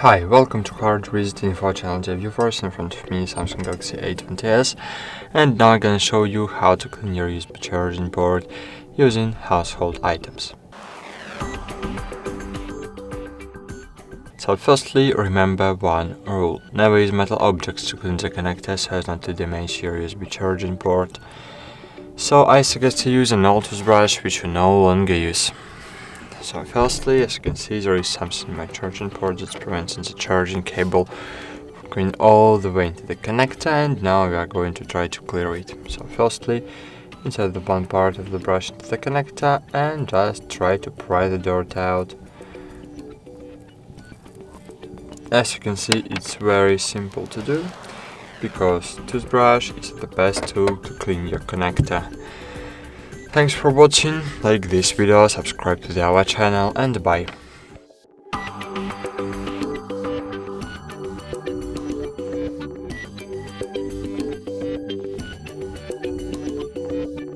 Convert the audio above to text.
Hi, welcome to HardReset.Info channel viewers. In front of me Samsung Galaxy A20S, and now I'm gonna show you how to clean your USB charging port using household items. So firstly, remember one rule: never use metal objects to clean the connector so as not to damage your USB charging port. So I suggest to use an old toothbrush which you no longer use. So firstly, as you can see, there is something in my charging port that's preventing the charging cable from going all the way into the connector, and now we are going to try to clear it. So firstly, insert the one part of the brush into the connector and just try to pry the dirt out. As you can see, it's very simple to do, because toothbrush is the best tool to clean your connector. Thanks for watching, like this video, subscribe to our channel, and bye.